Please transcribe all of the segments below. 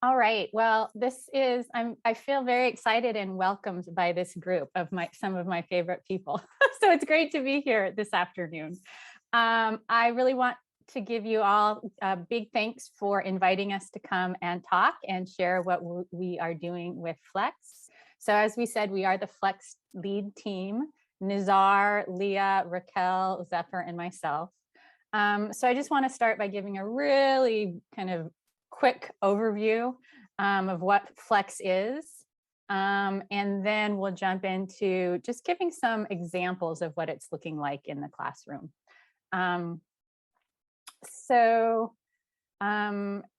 All right. Well, I feel very excited and welcomed by this group of some of my favorite people. So it's great to be here this afternoon. I really want to give you all a big thanks for inviting us to come and talk and share what we are doing with Flex. So as we said, we are the Flex lead team, Nizar, Leah, Raquel, Zephyr, and myself. So I just want to start by giving a really kind of quick overview of what Flex is. And then we'll jump into just giving some examples of what it's looking like in the classroom.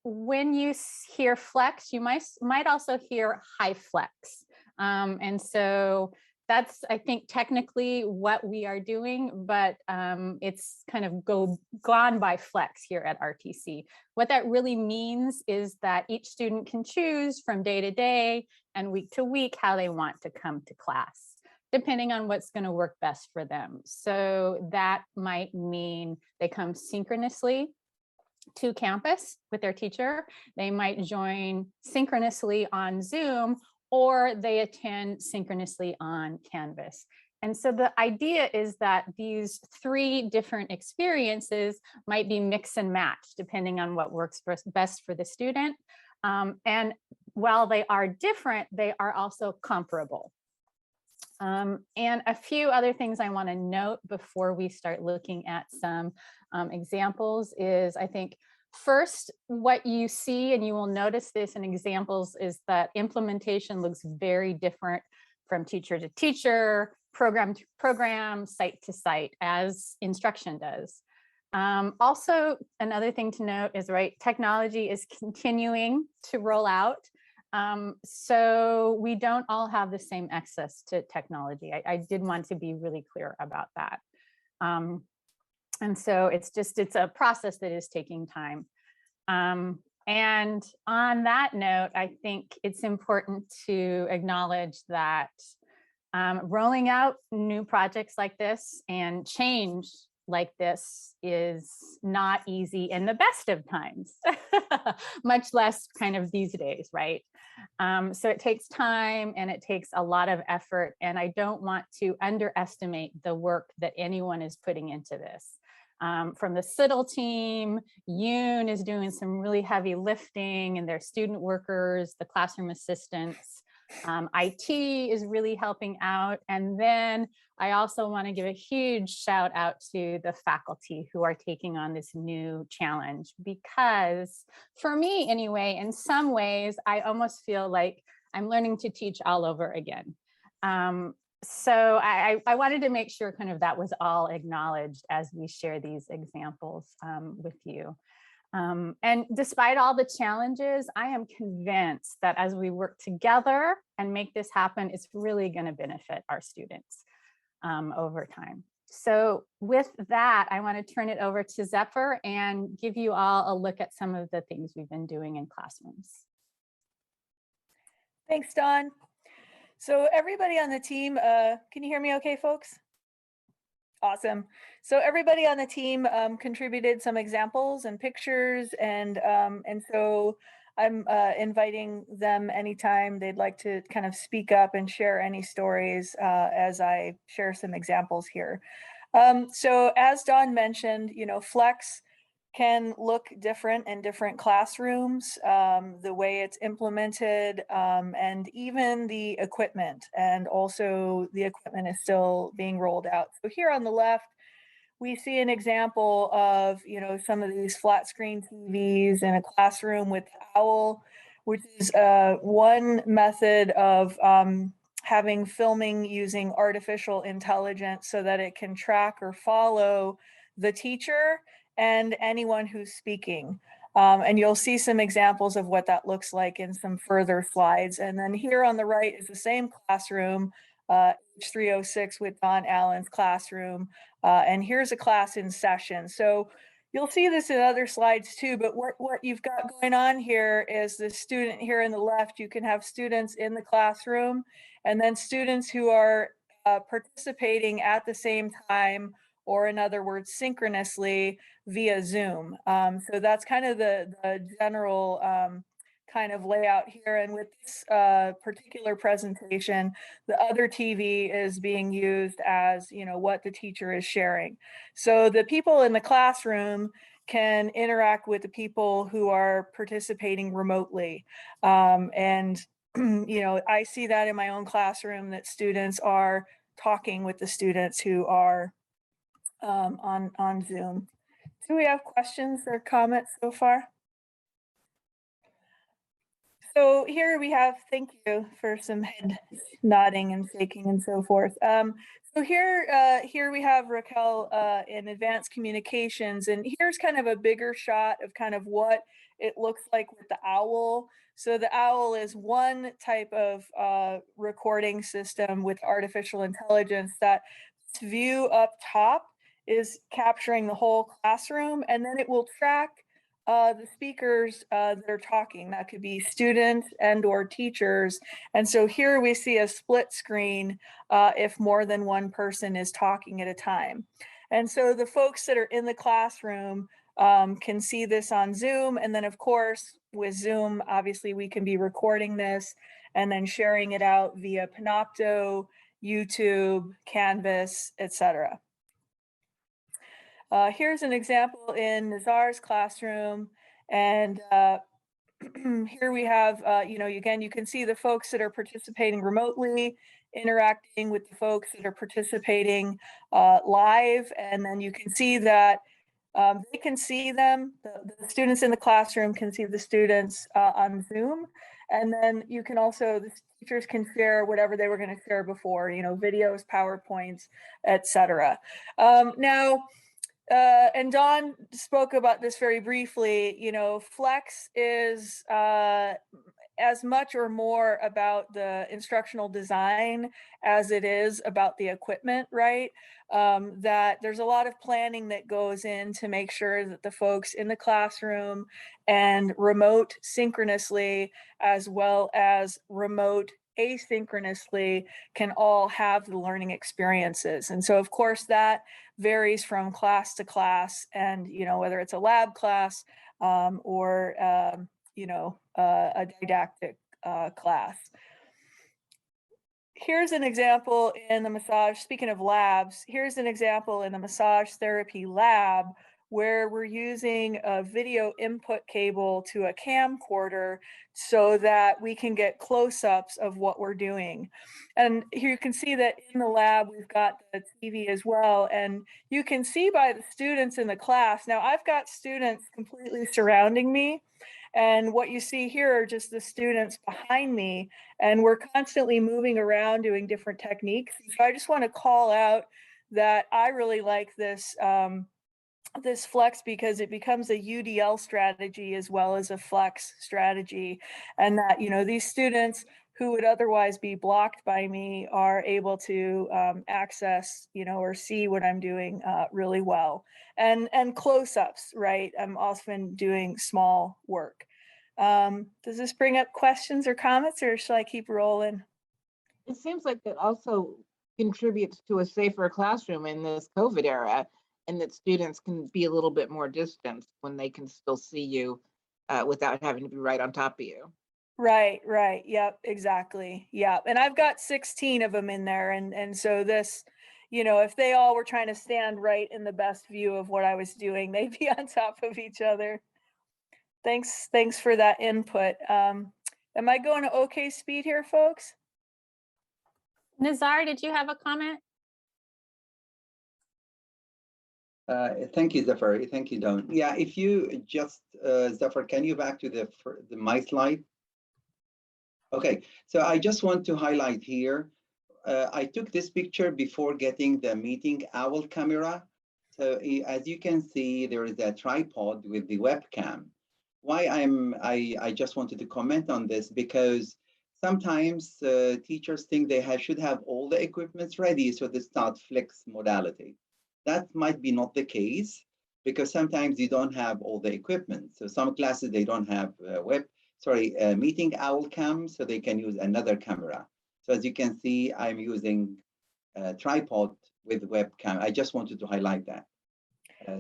When you hear Flex, you might also hear high flex. And so that's, I think, technically what we are doing, but it's kind of gone by Flex here at RTC. What that really means is that each student can choose from day to day and week to week how they want to come to class, depending on what's going to work best for them. So that might mean they come synchronously to campus with their teacher. They might join synchronously on Zoom, or they attend synchronously on Canvas. And so the idea is that these three different experiences might be mix and match depending on what works best for the student. And while they are different, they are also comparable. And a few other things I want to note before we start looking at some examples is, I think, first, what you see, and you will notice this in examples, is that implementation looks very different from teacher to teacher, program to program, site to site, as instruction does. Also, another thing to note is, right, technology is continuing to roll out. So we don't all have the same access to technology. I did want to be really clear about that. And so it's a process that is taking time. And on that note, I think it's important to acknowledge that rolling out new projects like this and change like this is not easy in the best of times, much less kind of these days, right? So it takes time and it takes a lot of effort, and I don't want to underestimate the work that anyone is putting into this. From the CITL team, Yoon is doing some really heavy lifting, and their student workers, the classroom assistants, IT is really helping out. And then I also want to give a huge shout out to the faculty who are taking on this new challenge, because for me anyway, in some ways, I almost feel like I'm learning to teach all over again. So I wanted to make sure kind of that was all acknowledged as we share these examples with you. And despite all the challenges, I am convinced that as we work together and make this happen, it's really going to benefit our students over time. So with that, I want to turn it over to Zephyr and give you all a look at some of the things we've been doing in classrooms. Thanks, Dawn. So everybody on the team, can you hear me okay, folks? Awesome. So everybody on the team contributed some examples and pictures, and so I'm inviting them anytime they'd like to kind of speak up and share any stories as I share some examples here. So as Dawn mentioned, Flex can look different in different classrooms, the way it's implemented, and even the equipment. And also the equipment is still being rolled out. So here on the left, we see an example of, some of these flat screen TVs in a classroom with OWL, which is one method of having filming using artificial intelligence so that it can track or follow the teacher and anyone who's speaking. And you'll see some examples of what that looks like in some further slides. And then here on the right is the same classroom, H306 with Don Allen's classroom. And here's a class in session. So you'll see this in other slides too, but what you've got going on here is the student here in the left. You can have students in the classroom and then students who are participating at the same time, or in other words, synchronously via Zoom. So that's kind of the general kind of layout here. And with this particular presentation, the other TV is being used as, you know, what the teacher is sharing. So the people in the classroom can interact with the people who are participating remotely. And, you know, I see that in my own classroom, that students are talking with the students who are on Zoom. Do we have questions or comments so far? So here we have, thank you for some head nodding and shaking and so forth. So here we have Raquel in advanced communications, and here's kind of a bigger shot of kind of what it looks like with the owl. So the owl is one type of recording system with artificial intelligence. That view up top is capturing the whole classroom, and then it will track the speakers that are talking. That could be students and or teachers. And so here we see a split screen if more than one person is talking at a time. And so the folks that are in the classroom can see this on Zoom. And then of course, with Zoom, obviously we can be recording this and then sharing it out via Panopto, YouTube, Canvas, etc. Here's an example in Nazar's classroom, and here we have, you know, again, you can see the folks that are participating remotely, interacting with the folks that are participating live, and then you can see that they can see them, the students in the classroom can see the students on Zoom, and then you can also, the teachers can share whatever they were going to share before, you know, videos, PowerPoints, etc. Now, and Dawn spoke about this very briefly, you know, Flex is as much or more about the instructional design as it is about the equipment, right? That there's a lot of planning that goes in to make sure that the folks in the classroom and remote synchronously, as well as remote asynchronously, can all have the learning experiences. And so of course that varies from class to class, and you know, whether it's a lab class or you know, a didactic class. Here's an example in the massage, speaking of labs, here's an example in the massage therapy lab where we're using a video input cable to a camcorder so that we can get close-ups of what we're doing. And here you can see that in the lab, we've got the TV as well. And you can see by the students in the class, now I've got students completely surrounding me. And what you see here are just the students behind me, and we're constantly moving around doing different techniques. So I just want to call out that I really like this this flex because it becomes a UDL strategy as well as a flex strategy, and that, you know, these students who would otherwise be blocked by me are able to access, you know, or see what I'm doing really well. And close-ups, right? I'm often doing small work. Does this bring up questions or comments, or should I keep rolling? It seems like that also contributes to a safer classroom in this COVID era, and that students can be a little bit more distanced when they can still see you without having to be right on top of you. Right, right. Yep, exactly. Yep. And I've got 16 of them in there. And so this, you know, if they all were trying to stand right in the best view of what I was doing, they'd be on top of each other. Thanks for that input. Am I going to okay speed here, folks? Nazar, did you have a comment? Thank you, Zafar. Thank you, Dawn. Yeah, if you just, Zafar, can you back to my slide? Okay, so I just want to highlight here, I took this picture before getting the meeting owl camera. So as you can see, there is a tripod with the webcam. Why I just wanted to comment on this, because sometimes teachers think they should have all the equipment ready, so they start flex modality. That might be not the case, because sometimes you don't have all the equipment. So some classes, they don't have meeting owl cam, so they can use another camera. So as you can see, I'm using a tripod with webcam. I just wanted to highlight that.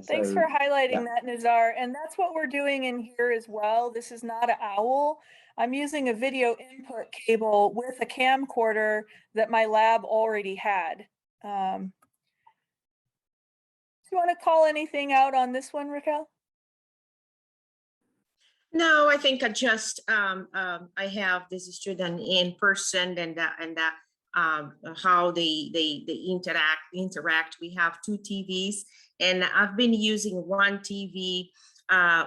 Thanks So, for highlighting yeah. that, Nizar. And that's what we're doing in here as well. This is not an owl. I'm using a video input cable with a camcorder that my lab already had. Do you want to call anything out on this one, Raquel? No, I think I just I have this student in person and how they interact. We have two TVs, and I've been using one TV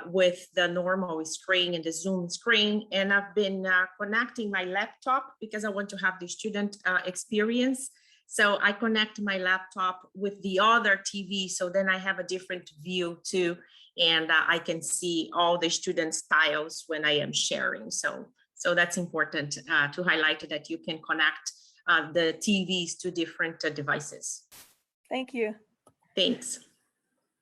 with the normal screen and the Zoom screen, and I've been connecting my laptop because I want to have the student experience. So I connect my laptop with the other TV, so then I have a different view too, and I can see all the student styles when I am sharing. So that's important to highlight that you can connect the TVs to different devices. Thank you. Thanks.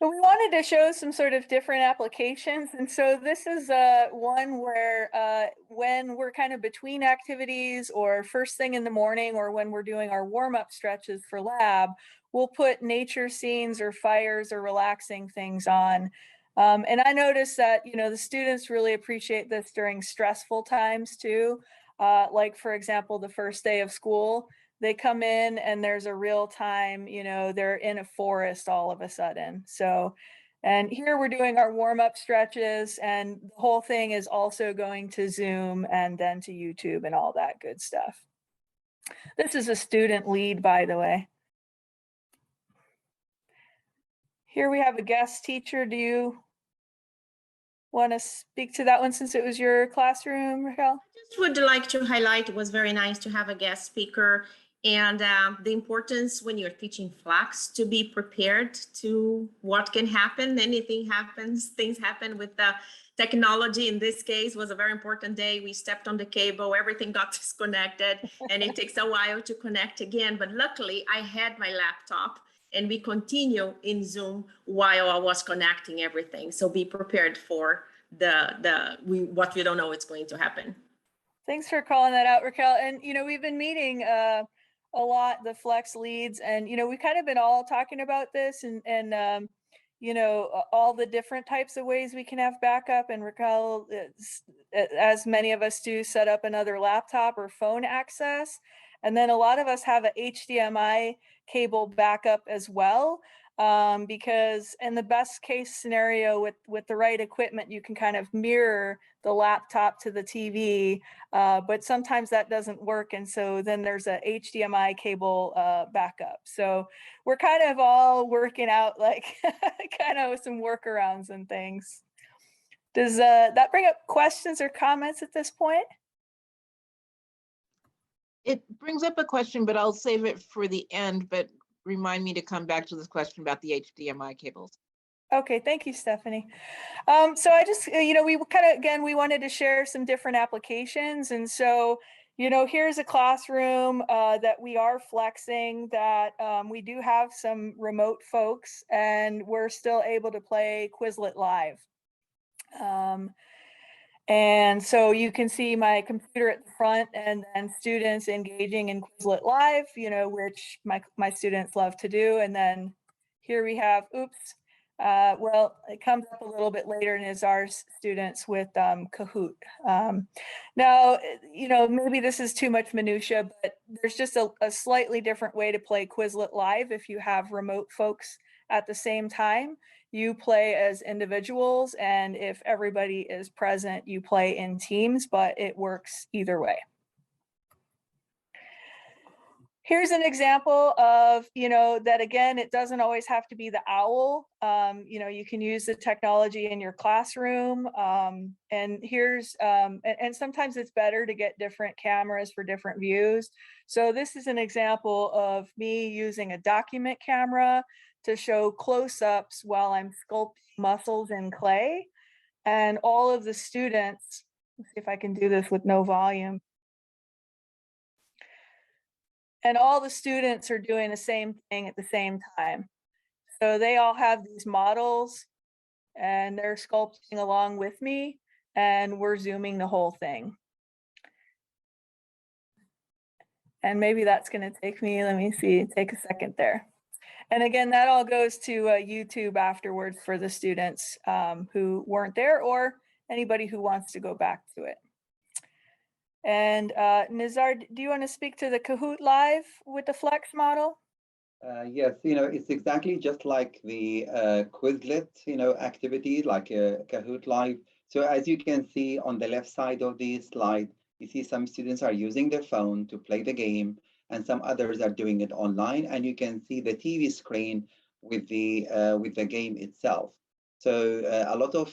So we wanted to show some sort of different applications. And so this is one where when we're kind of between activities or first thing in the morning, or when we're doing our warm-up stretches for lab, we'll put nature scenes or fires or relaxing things on. And I noticed that, you know, the students really appreciate this during stressful times too. Like, for example, the first day of school. They come in and there's a real time, you know, they're in a forest all of a sudden. So, and here we're doing our warm up stretches, and the whole thing is also going to Zoom and then to YouTube and all that good stuff. This is a student lead, by the way. Here we have a guest teacher. Do you want to speak to that one since it was your classroom, Raquel? I just would like to highlight, it was very nice to have a guest speaker, and the importance when you're teaching Flex to be prepared to what can happen. Anything happens, things happen with the technology. In this case was a very important day. We stepped on the cable, everything got disconnected, and it takes a while to connect again. But luckily I had my laptop and we continue in Zoom while I was connecting everything. So be prepared for what we don't know it's going to happen. Thanks for calling that out, Raquel. And, you know, we've been meeting a lot, the Flex leads, and, you know, we've kind of been all talking about this and you know, all the different types of ways we can have backup. And Raquel, as many of us do, set up another laptop or phone access. And then a lot of us have a HDMI cable backup as well. Because in the best case scenario with the right equipment, you can kind of mirror the laptop to the TV, but sometimes that doesn't work. And so then there's a HDMI cable backup. So we're kind of all working out like kind of some workarounds and things. Does that bring up questions or comments at this point? It brings up a question, but I'll save it for the end, but remind me to come back to this question about the HDMI cables. Okay, thank you, Stephanie. So I just, you know, we kind of, again, we wanted to share some different applications. And so, you know, here's a classroom that we are flexing, that we do have some remote folks, and we're still able to play Quizlet live. And so you can see my computer at the front and then students engaging in Quizlet Live, you know, which my students love to do. And then here we have, well, it comes up a little bit later and is our students with Kahoot. Now, you know, maybe this is too much minutia, but there's just a slightly different way to play Quizlet Live. If you have remote folks at the same time, you play as individuals, and if everybody is present, you play in teams, but it works either way. Here's an example of, you know, that again, it doesn't always have to be the owl. You know, you can use the technology in your classroom. And here's, and sometimes it's better to get different cameras for different views. So this is an example of me using a document camera to show close-ups while I'm sculpting muscles in clay. And all of the students, let's see if I can do this with no volume. And all the students are doing the same thing at the same time. So they all have these models and they're sculpting along with me, and we're zooming the whole thing. And maybe that's going to take me, let me see, take a second there. And again, that all goes to YouTube afterwards for the students who weren't there or anybody who wants to go back to it. And Nizar, do you want to speak to the Kahoot Live with the Flex model? Yes, it's exactly just like the Quizlet, activity, like a Kahoot Live. So as you can see on the left side of the slide, you see some students are using their phone to play the game, and some others are doing it online. And you can see the TV screen with the game itself. So a lot of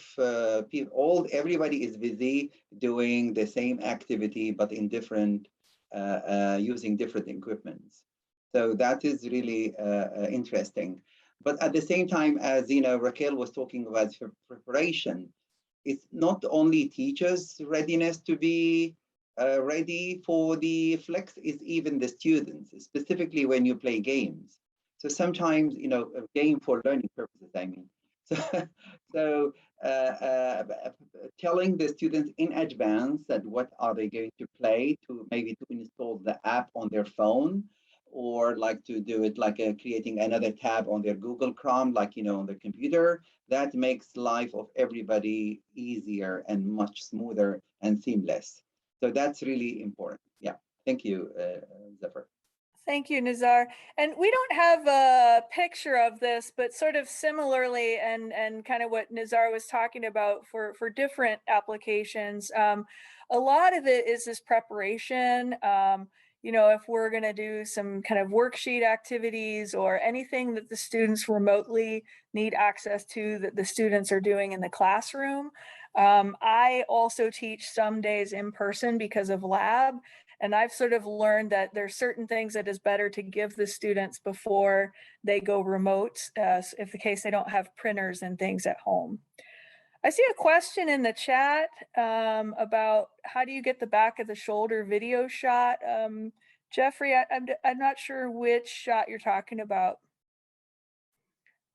people, everybody is busy doing the same activity, but in different, using different equipments. So that is really interesting. But at the same time, as Raquel was talking about for preparation, it's not only teachers' readiness to be ready for the flex, it's even the students, specifically when you play games. So sometimes, a game for learning purposes, I mean. So, telling the students in advance that what are they going to play, to maybe to install the app on their phone, or like to do it like creating another tab on their Google Chrome, like, on the computer, that makes life of everybody easier and much smoother and seamless. So that's really important. Yeah, thank you, Zafar. Thank you, Nizar. And we don't have a picture of this, but sort of similarly, and kind of what Nizar was talking about for different applications, a lot of it is this preparation. If we're going to do some kind of worksheet activities or anything that the students remotely need access to that the students are doing in the classroom. I also teach some days in person because of lab. And I've sort of learned that there's certain things that is better to give the students before they go remote, if the case they don't have printers and things at home. I see a question in the chat about how do you get the back of the shoulder video shot? Jeffrey, I'm not sure which shot you're talking about.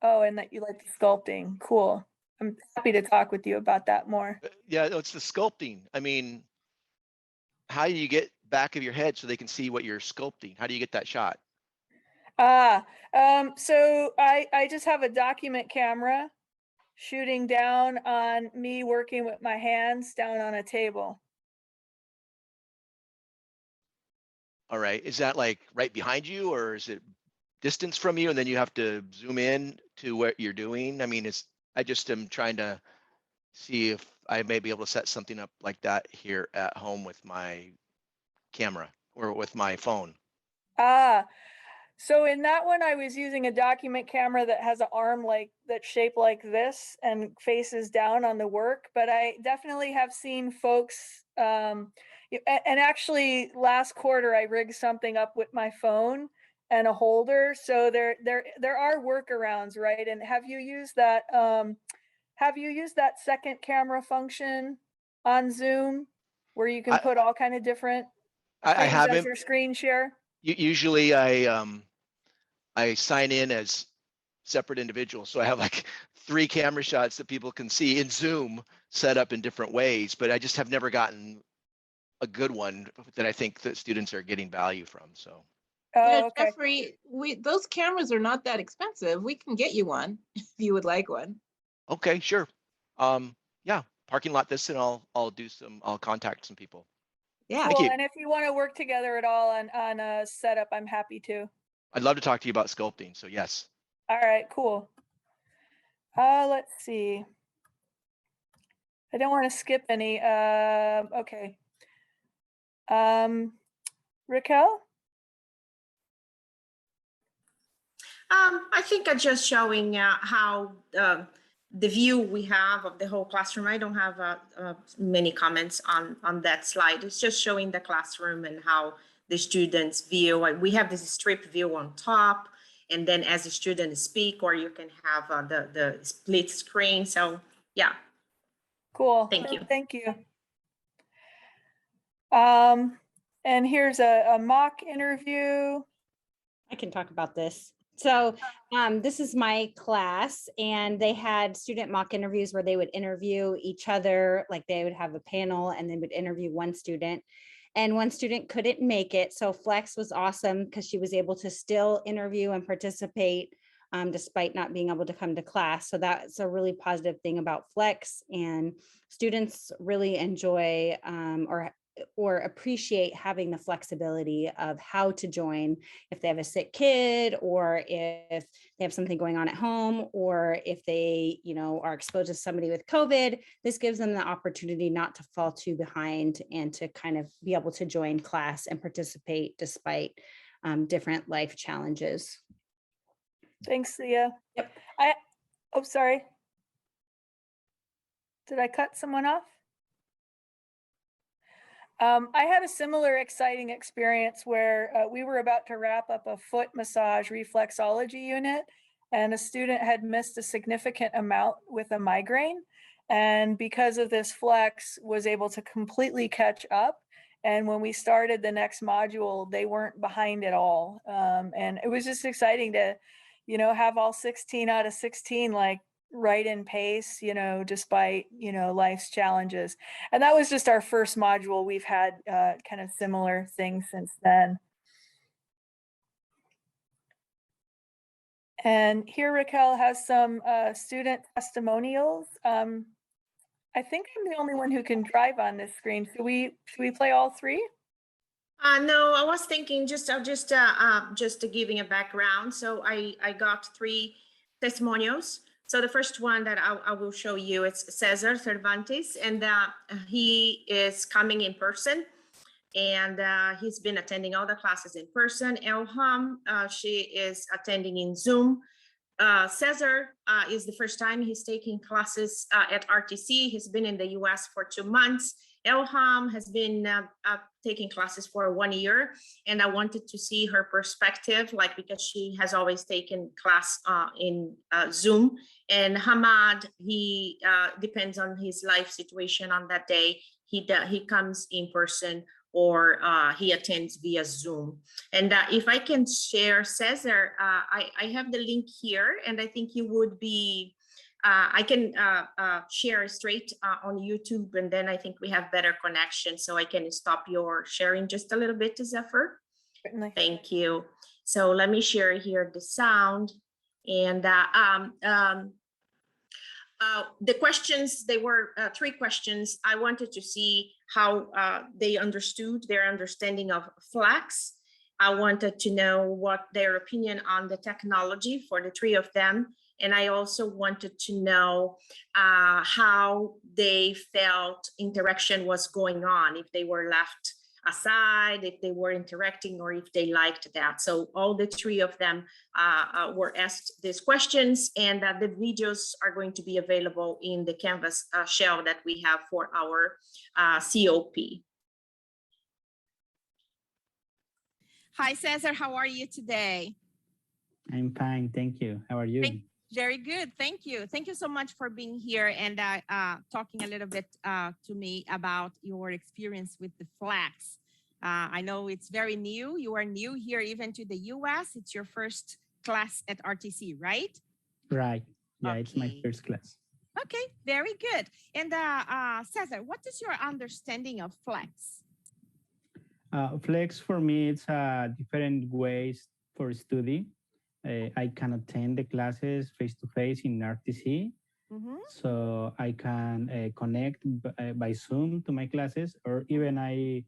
Oh, and that you like the sculpting. Cool. I'm happy to talk with you about that more. Yeah, it's the sculpting. I mean, how do you get back of your head so they can see what you're sculpting? How do you get that shot? So I just have a document camera shooting down on me working with my hands down on a table. All right. Is that like right behind you, or is it distance from you and then you have to zoom in to what you're doing? I mean, I just am trying to see if I may be able to set something up like that here at home with my camera or with my phone. So in that one, I was using a document camera that has an arm that's shaped like this and faces down on the work. But I definitely have seen folks, and actually last quarter, I rigged something up with my phone and a holder. So there are workarounds, right? And have you used that? Have you used that second camera function on Zoom where you can put all kind of different I things haven't. as your screen share? Usually I sign in as separate individuals. So I have like 3 camera shots that people can see in Zoom set up in different ways, but I just have never gotten a good one that I think that students are getting value from. So. Oh, okay. Jeffrey, those cameras are not that expensive. We can get you one if you would like one. Okay, sure. Yeah, parking lot this, and I'll contact some people. Yeah. Cool. And if you want to work together at all on a setup, I'm happy to. I'd love to talk to you about sculpting. So yes. All right, cool. Let's see. I don't want to skip any. Okay. Raquel? I think I'm just showing how the view we have of the whole classroom. I don't have many comments on that slide. It's just showing the classroom and how the students view. We have this strip view on top, and then as the students speak, or you can have the split screen. So yeah. Cool. Thank you. Thank you. And here's a mock interview. I can talk about this. So this is my class, and they had student mock interviews where they would interview each other, like they would have a panel and they would interview one student, and one student couldn't make it. So Flex was awesome because she was able to still interview and participate despite not being able to come to class. So that's a really positive thing about Flex, and students really enjoy or appreciate having the flexibility of how to join if they have a sick kid, or if they have something going on at home, or if they, are exposed to somebody with COVID. This gives them the opportunity not to fall too behind and to kind of be able to join class and participate despite different life challenges. Thanks, Leah. Yep. Oh, sorry. Did I cut someone off? I had a similar exciting experience where we were about to wrap up a foot massage reflexology unit, and a student had missed a significant amount with a migraine. And because of this, Flex was able to completely catch up. And when we started the next module, they weren't behind at all. And it was just exciting to, have all 16 out of 16, like, right in pace, despite, life's challenges. And that was just our first module. We've had kind of similar things since then. And here Raquel has some student testimonials. I think I'm the only one who can drive on this screen. Should we play all three? No, I was thinking just giving a background. So I got 3 testimonials. So the first one that I will show you, it's Cesar Cervantes, and he is coming in person, and he's been attending all the classes in person. Elham, she is attending in Zoom. Cesar is the first time he's taking classes at RTC. He's been in the US for 2 months. Elham has been taking classes for 1 year, and I wanted to see her perspective, because she has always taken class in Zoom. And Hamad, he depends on his life situation on that day. He comes in person, or he attends via Zoom. And if I can share Cesar, I have the link here, and I think you would be, I can share straight on YouTube, and then I think we have better connection, so I can stop your sharing just a little bit, Zephyr. Certainly. Thank you. So let me share here the sound. And the questions, they were 3 questions. I wanted to see how they understood their understanding of Flex. I wanted to know what their opinion on the technology for the 3 of them. And I also wanted to know how they felt interaction was going on, if they were left aside, if they were interacting, or if they liked that. So all the 3 of them were asked these questions, and the videos are going to be available in the Canvas shell that we have for our COP. Hi, Cesar, how are you today? I'm fine, thank you. How are you? Very good, thank you. Thank you so much for being here and talking a little bit to me about your experience with the Flex. I know it's very new. You are new here even to the US. It's your first class at RTC, right? Right, yeah, Okay. It's my first class. Okay, very good. And Cesar, what is your understanding of Flex? Flex for me, it's different ways for study. I can attend the classes face-to-face in RTC. Mm-hmm. So I can connect by Zoom to my classes, or even I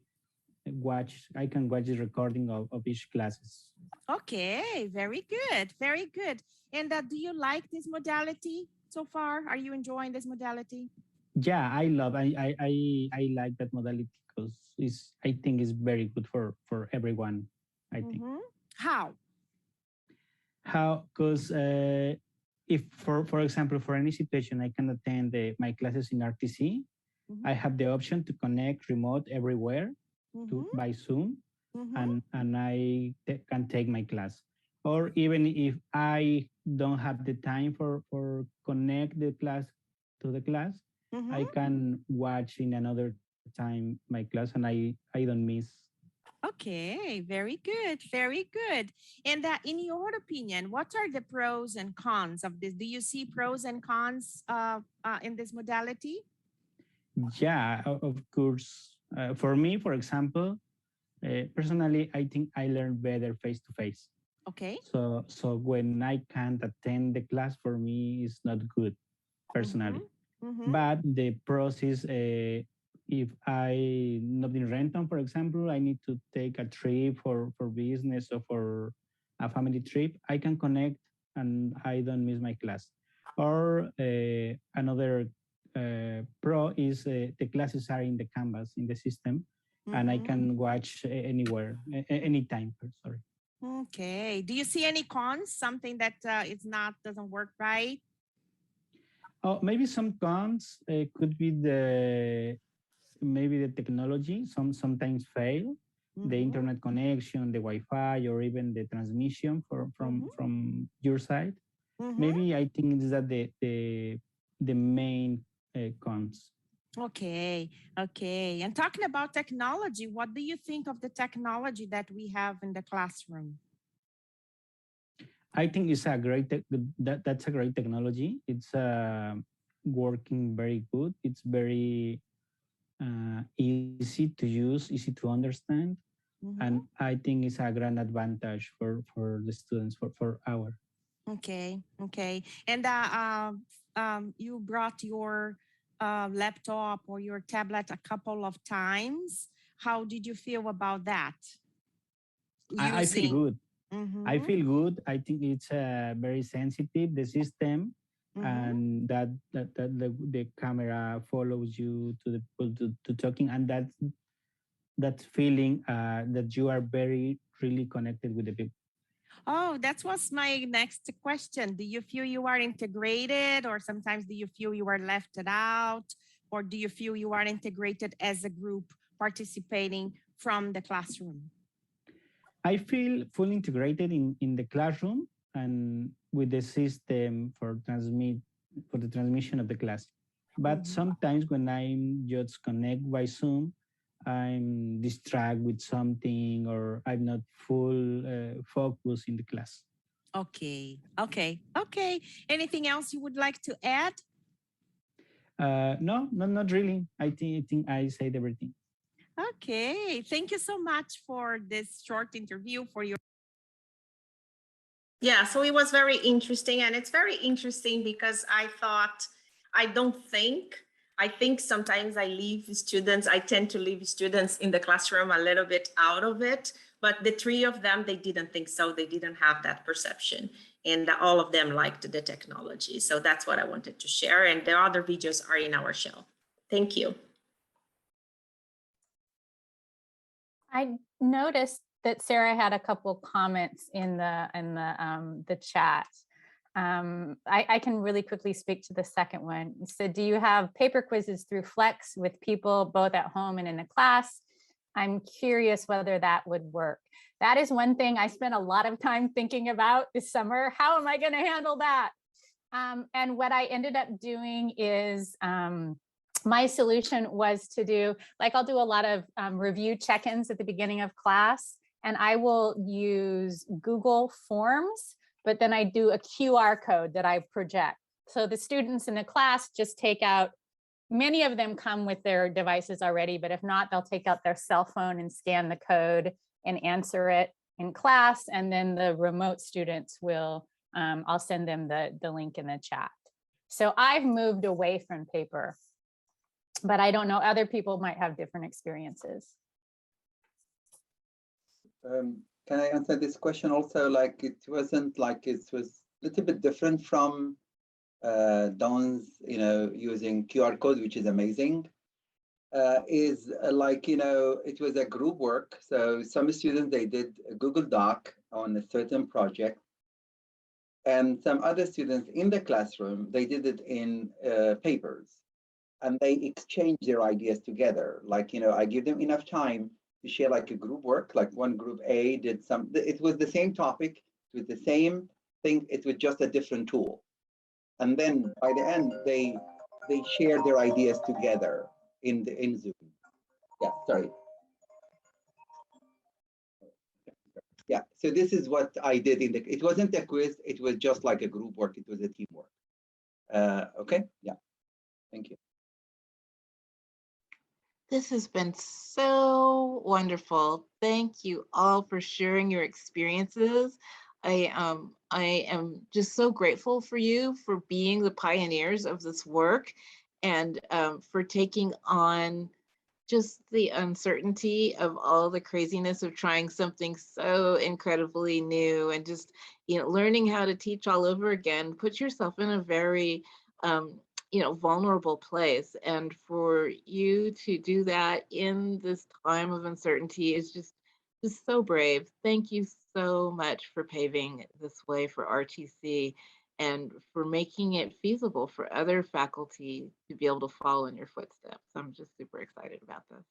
can watch the recording of each classes. Okay, very good, very good. And do you like this modality so far? Are you enjoying this modality? Yeah, I like that modality because I think it's very good for everyone. I think. How? Because if for example, for any situation I can attend my classes in RTC, I have the option to connect remote everywhere by Zoom, and I can take my class. Or even if I don't have the time for connect the class to the class, I can watch in another time my class, and I don't miss. Okay, very good, very good. And in your opinion, what are the pros and cons of this? Do you see pros and cons in this modality? Yeah, of course. For me, for example, personally, I think I learn better face-to-face. Okay. So when I can't attend the class, for me, it's not good personally. But the process, if I not in Renton, for example, I need to take a trip for business or for a family trip, I can connect and I don't miss my class. Or another pro is the classes are in the canvas in the system, and I can watch anywhere, anytime. Sorry. Okay. Do you see any cons? Something that doesn't work right? Oh, maybe some cons could be maybe the technology. Sometimes fail, the internet connection, the Wi-Fi, or even the transmission from your side. Maybe I think is that the main cons. Okay. Okay. And talking about technology, what do you think of the technology that we have in the classroom? I think it's a great that's a great technology. It's working very good. It's very easy to use, easy to understand, and I think it's a grand advantage for the students for our. Okay. Okay. And you brought your laptop or your tablet a couple of times. How did you feel about that? I feel good. I Mhm. feel good. I think it's very sensitive, the system, and that the camera follows you to to talking, and that feeling that you are very really connected with the people. Oh, that was my next question. Do you feel you are integrated, or sometimes do you feel you are left out, or do you feel you are integrated as a group participating from the classroom? I feel fully integrated in the classroom and with the system for the transmission of the class. But sometimes when I'm just connect by Zoom, I'm distracted with something or I'm not full focus in the class. Okay, okay, okay. Anything else you would like to add? No, not really. I think I said everything. Okay, thank you so much for this short interview, for your. Yeah, so it was very interesting, and it's very interesting because I think sometimes I tend to leave students in the classroom a little bit out of it, but the three of them, they didn't think so. They didn't have that perception, and all of them liked the technology. So that's what I wanted to share, and the other videos are in our show. Thank you. I noticed that Sarah had a couple comments in the chat. I can really quickly speak to the second one. It said, do you have paper quizzes through Flex with people both at home and in the class? I'm curious whether that would work. That is one thing I spent a lot of time thinking about this summer. How am I going to handle that? And what I ended up doing is my solution was to do, like, I'll do a lot of review check-ins at the beginning of class, and I will use Google Forms, but then I do a QR code that I project. So the students in the class just take out, many of them come with their devices already, but if not, they'll take out their cell phone and scan the code and answer it in class. And then the remote students will, I'll send them the link in the chat. So I've moved away from paper, but I don't know, other people might have different experiences. Can I answer this question also? Like, it wasn't like, it was a little bit different from Dawn's, using QR code, which is amazing. Like, it was a group work. So some students, they did a Google Doc on a certain project. And some other students in the classroom, they did it in papers. And they exchange their ideas together. Like, I give them enough time to share like a group work, like one group A did it was the same topic, it was the same thing, it was just a different tool. And then by the end, they share their ideas together in Zoom. Yeah, sorry. Yeah, so this is what I did it wasn't a quiz, it was just like a group work, it was a teamwork. Okay, yeah, thank you. This has been so wonderful. Thank you all for sharing your experiences. I am just so grateful for you for being the pioneers of this work, and for taking on just the uncertainty of all the craziness of trying something so incredibly new, and just, you know, learning how to teach all over again. Put yourself in a very you know, vulnerable place, and for you to do that in this time of uncertainty is just so brave. Thank you so much for paving this way for RTC, and for making it feasible for other faculty to be able to follow in your footsteps. I'm just super excited about this.